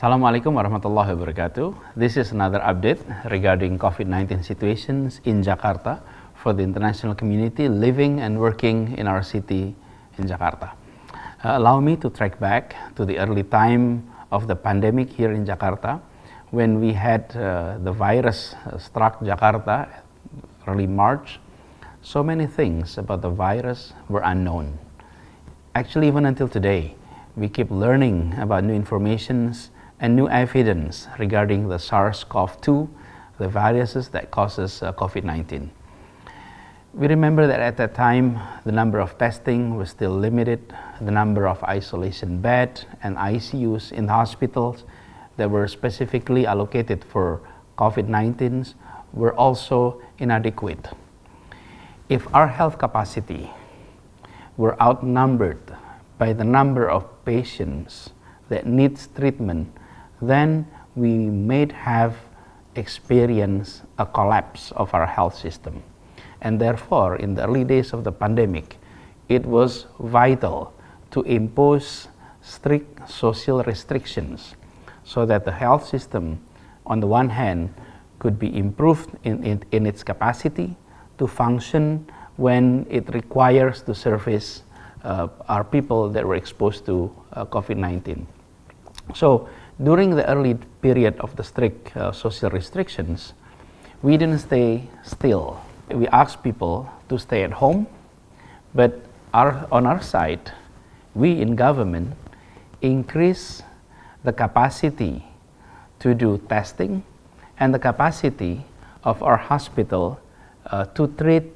Assalamualaikum warahmatullahi wabarakatuh. This is another update regarding COVID-19 situations in Jakarta for the international community living and working in our city in Jakarta. Allow me to track back to the early time of the pandemic here in Jakarta when we had the virus struck Jakarta early March. So many things about the virus were unknown. Actually, even until today, we keep learning about new informations and new evidence regarding the SARS-CoV-2, the viruses that causes COVID-19. We remember that at that time, the number of testing was still limited, the number of isolation beds and ICUs in the hospitals that were specifically allocated for COVID-19 were also inadequate. If our health capacity were outnumbered by the number of patients that needs treatment, then we may have experienced a collapse of our health system. And therefore, in the early days of the pandemic, it was vital to impose strict social restrictions so that the health system, on the one hand, could be improved in its capacity to function when it requires to service our people that were exposed to COVID-19. So during the early period of the strict social restrictions, we didn't stay still. We asked people to stay at home, but on our side, we in government increase the capacity to do testing and the capacity of our hospital to treat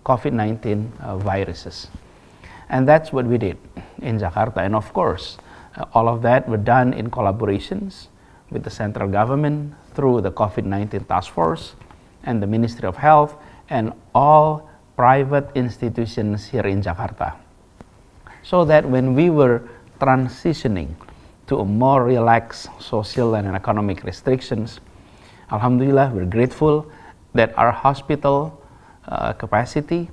COVID-19 viruses. And that's what we did in Jakarta. And of course, all of that were done in collaborations with the central government through the COVID-19 task force and the Ministry of Health and all private institutions here in Jakarta. So that when we were transitioning to a more relaxed social and economic restrictions, Alhamdulillah, we're grateful that our hospital capacity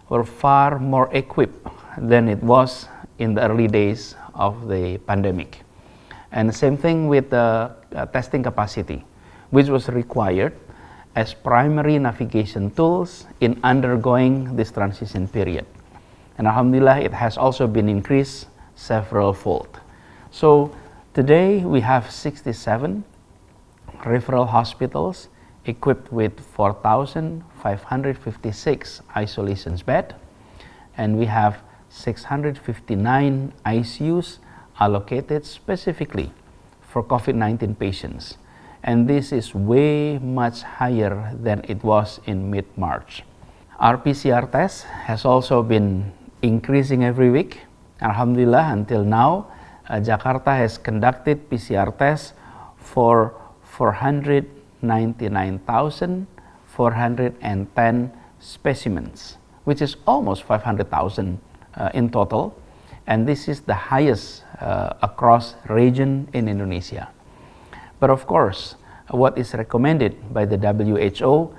were far more equipped than it was in the early days of the pandemic. And the same thing with the testing capacity, which was required as primary navigation tools in undergoing this transition period. And Alhamdulillah, it has also been increased several fold. So today we have 67 referral hospitals equipped with 4,556 isolation beds, and we have 659 ICUs allocated specifically for COVID-19 patients. And this is way much higher than it was in mid-March. Our PCR test has also been increasing every week. Alhamdulillah, until now, Jakarta has conducted PCR tests for 499,410 specimens, which is almost 500,000 in total, and this is the highest across region in Indonesia. But of course, what is recommended by the WHO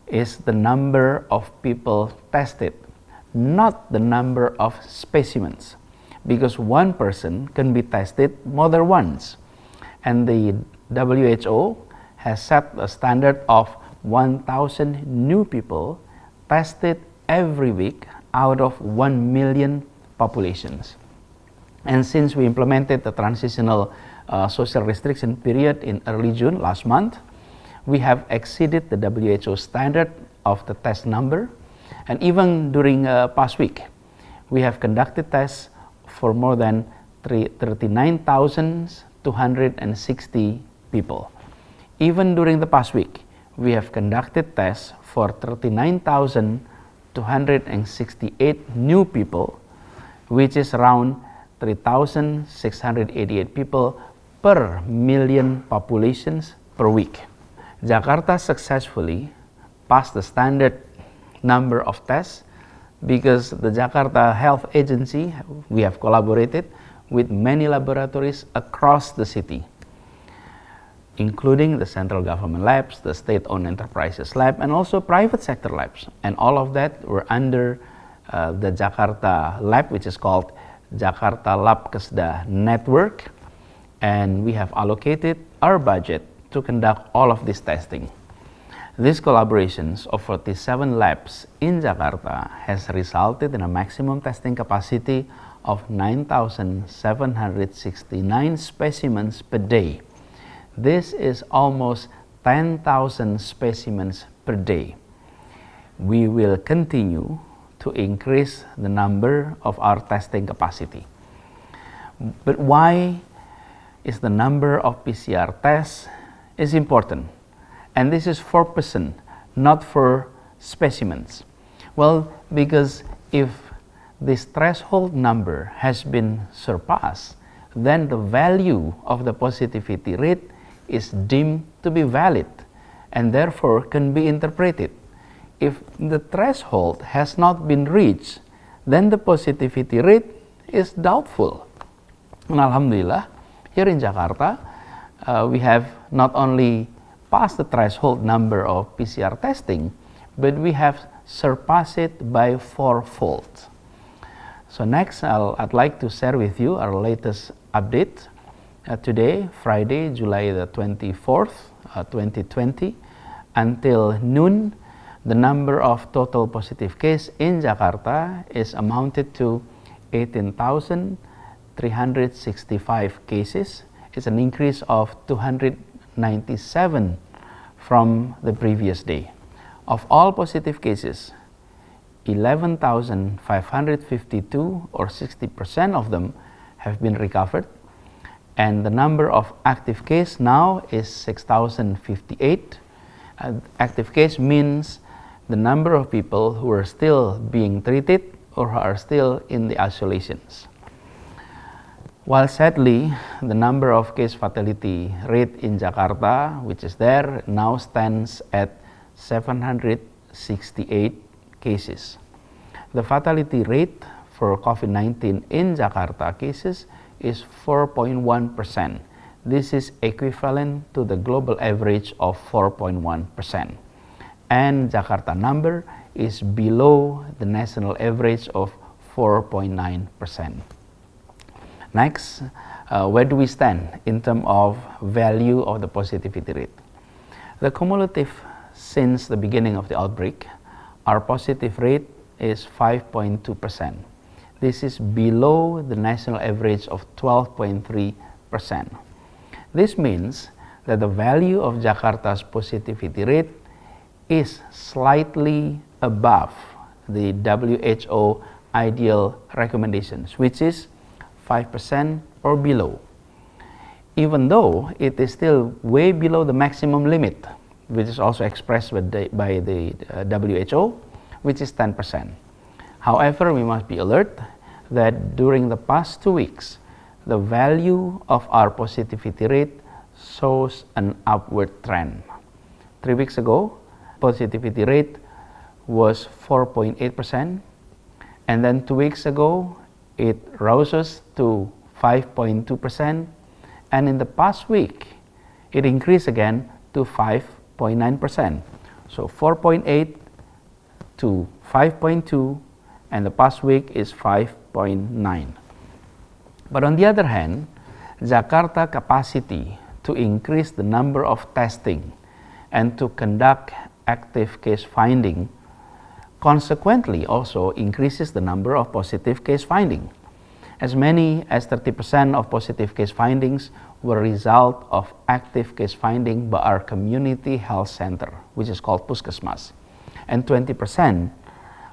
is the number of people tested, not the number of specimens, because one person can be tested more than once, and the WHO has set a standard of 1,000 new people tested every week out of 1 million populations. And since we implemented the transitional social restriction period in early June last month, we have exceeded the WHO standard of the test number. And even during past week, we have conducted tests for more than 39,260 people. Even during the past week, we have conducted tests for 39,268 new people, which is around 3,688 people per million populations per week. Jakarta successfully passed the standard number of tests because the Jakarta Health Agency, we have collaborated with many laboratories across the city, including the central government labs, the state-owned enterprises lab, and also private sector labs. And all of that were under the Jakarta lab, which is called Jakarta Labkesda Network. and we have allocated our budget to conduct all of this testing. These collaborations of 47 labs in Jakarta has resulted in a maximum testing capacity of 9,769 specimens per day. This is almost 10,000 specimens per day. We will continue to increase the number of our testing capacity. But why is the number of PCR tests is important? And this is for person, not for specimens. Well, because if this threshold number has been surpassed, then the value of the positivity rate is deemed to be valid and therefore can be interpreted. If the threshold has not been reached, then the positivity rate is doubtful. And Alhamdulillah, here in Jakarta, we have not only passed the threshold number of PCR testing, but we have surpassed it by 4-fold. So next, I'd like to share with you our latest update. Today, Friday, July the 24th, 2020, until noon, the number of total positive cases in Jakarta is amounted to 18,365 cases. It's an increase of 297 from the previous day. Of all positive cases, 11,552 or 60% of them have been recovered, and the number of active cases now is 6,058. Active case means the number of people who are still being treated or who are still in the isolations. While sadly, the number of case fatality rate in Jakarta, which is there, now stands at 768 cases. The fatality rate for COVID-19 in Jakarta cases is 4.1%. This is equivalent to the global average of 4.1%. And Jakarta number is below the national average of 4.9%. Next, where do we stand in terms of value of the positivity rate? The cumulative since the beginning of the outbreak, our positive rate is 5.2%. This is below the national average of 12.3%. This means that the value of Jakarta's positivity rate is slightly above the WHO ideal recommendations, which is 5% or below, even though it is still way below the maximum limit, which is also expressed by the WHO, which is 10%. However, we must be alert that during the past 2 weeks, the value of our positivity rate shows an upward trend. 3 weeks ago, positivity rate was 4.8%, and then 2 weeks ago, it rose to 5.2%, and in the past week, it increased again to 5.9%. So 4.8 to 5.2, and the past week is 5.9. But on the other hand, Jakarta capacity to increase the number of testing and to conduct active case finding consequently also increases the number of positive case finding. As many as 30% of positive case findings were a result of active case finding by our community health center, which is called Puskesmas, and 20%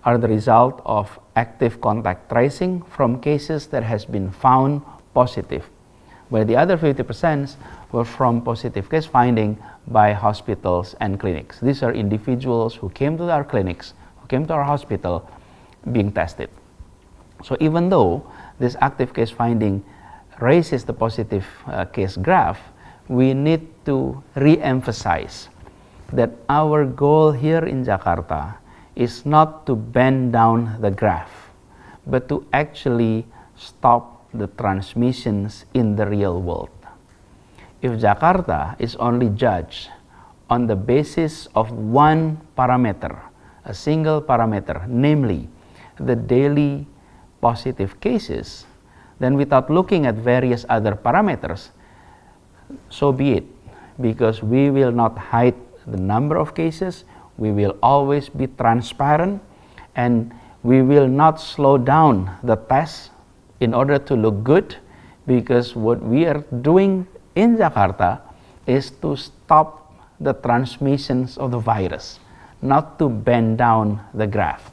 are the result of active contact tracing from cases that has been found positive, where the other 50% were from positive case finding by hospitals and clinics. These are individuals who came to our clinics, who came to our hospital being tested. So even though this active case finding raises the positive case graph, we need to re-emphasize that our goal here in Jakarta is not to bend down the graph, but to actually stop the transmissions in the real world. If Jakarta is only judged on the basis of one parameter, a single parameter, namely the daily positive cases, then without looking at various other parameters, so be it, because we will not hide the number of cases. We will always be transparent, and we will not slow down the test in order to look good, because what we are doing in Jakarta is to stop the transmissions of the virus, not to bend down the graph.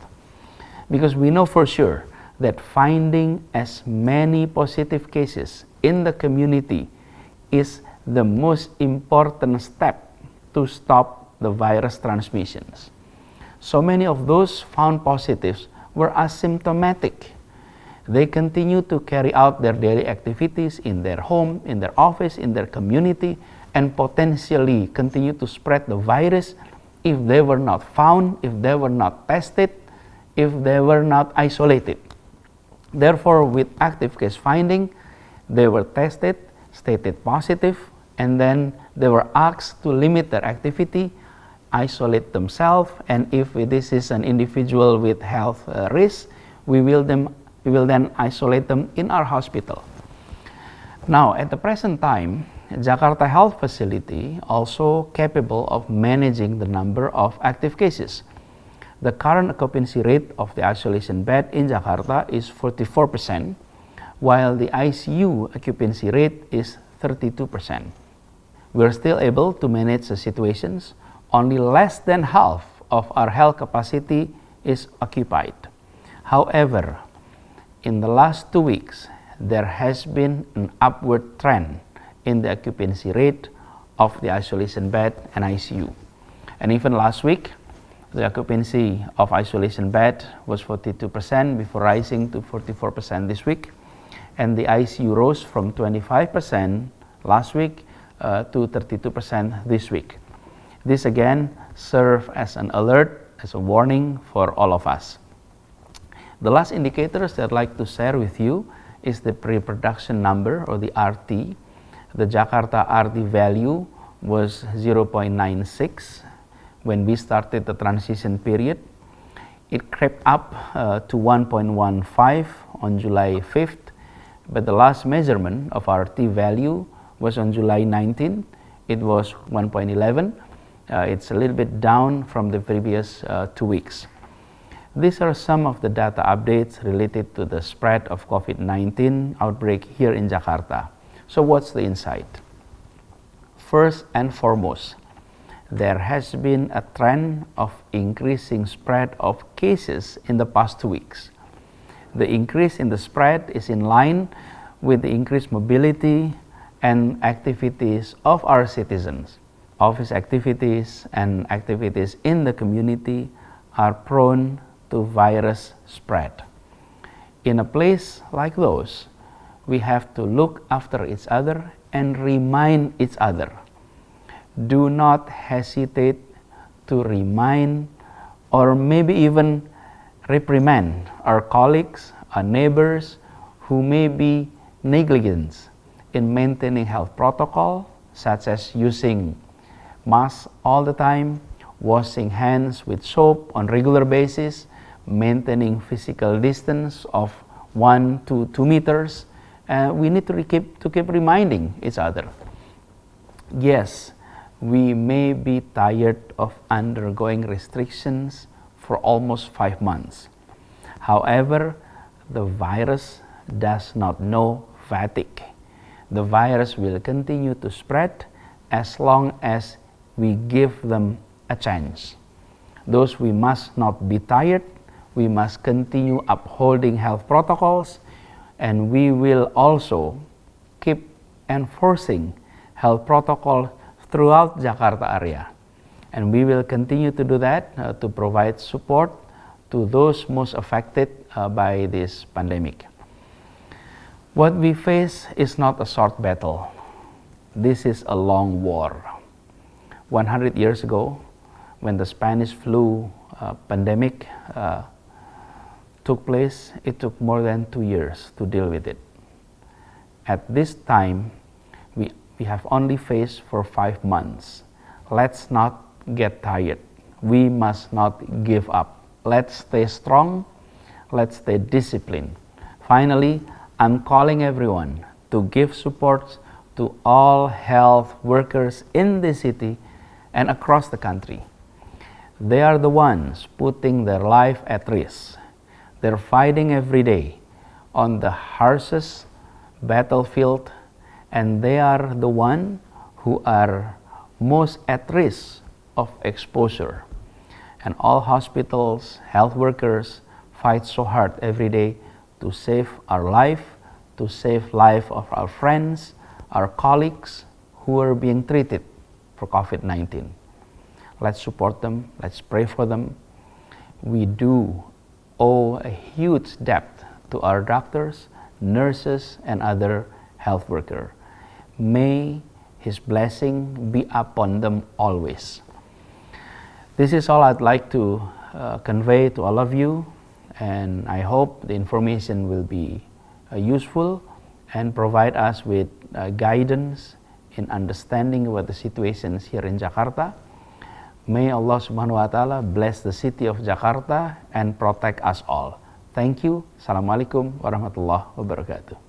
Because we know for sure that finding as many positive cases in the community is the most important step to stop the virus transmissions. So many of those found positives were asymptomatic. They continue to carry out their daily activities in their home, in their office, in their community, and potentially continue to spread the virus if they were not found, if they were not tested, if they were not isolated. Therefore, with active case finding, they were tested, stated positive, and then they were asked to limit their activity, isolate themselves, and if this is an individual with health risk, we will then isolate them in our hospital. Now, at the present time, Jakarta Health Facility also capable of managing the number of active cases. The current occupancy rate of the isolation bed in Jakarta is 44%, while the ICU occupancy rate is 32%. We are still able to manage the situations. Only less than half of our health capacity is occupied. However, in the last 2 weeks, there has been an upward trend in the occupancy rate of the isolation bed and ICU. And even last week, the occupancy of isolation bed was 42% before rising to 44% this week. And the ICU rose from 25% last week to 32% this week. This again serves as an alert, as a warning for all of us. The last indicators that I'd like to share with you is the pre-production number, or the RT. The Jakarta RT value was 0.96 when we started the transition period. It crept up to 1.15 on July 5th, but the last measurement of RT value was on July 19. It was 1.11. It's a little bit down from the previous 2 weeks. These are some of the data updates related to the spread of COVID-19 outbreak here in Jakarta. So what's the insight? First and foremost, there has been a trend of increasing spread of cases in the past 2 weeks. The increase in the spread is in line with the increased mobility and activities of our citizens. Office activities and activities in the community are prone to virus spread. In a place like those, we have to look after each other and remind each other. Do not hesitate to remind or maybe even reprimand our colleagues, our neighbors who may be negligent in maintaining health protocol, such as using masks all the time, washing hands with soap on regular basis, maintaining physical distance of 1 to 2 meters. We need to keep reminding each other. Yes, we may be tired of undergoing restrictions for almost 5 months. However, the virus does not know fatigue. The virus will continue to spread as long as we give them a chance. Thus, we must not be tired. We must continue upholding health protocols, and we will also keep enforcing health protocols throughout Jakarta area. And we will continue to do that to provide support to those most affected by this pandemic. What we face is not a short battle. This is a long war. 100 years ago, when the Spanish flu pandemic took place, it took more than 2 years to deal with it. At this time, we have only faced for 5 months. Let's not get tired. We must not give up. Let's stay strong. Let's stay disciplined. Finally, I'm calling everyone to give support to all health workers in the city and across the country. They are the ones putting their life at risk. They're fighting every day on the harshest battlefield, and they are the one who are most at risk of exposure. And all hospitals, health workers fight so hard every day to save our life, to save life of our friends, our colleagues who are being treated for COVID-19. Let's support them, let's pray for them. We do owe a huge debt to our doctors, nurses, and other health workers. May His blessing be upon them always. This is all I'd like to convey to all of you, and I hope the information will be useful and provide us with guidance in understanding what the situations here in Jakarta. May Allah Subhanahu wa Ta'ala bless the city of Jakarta and protect us all. Thank you. Assalamualaikum warahmatullahi wabarakatuh.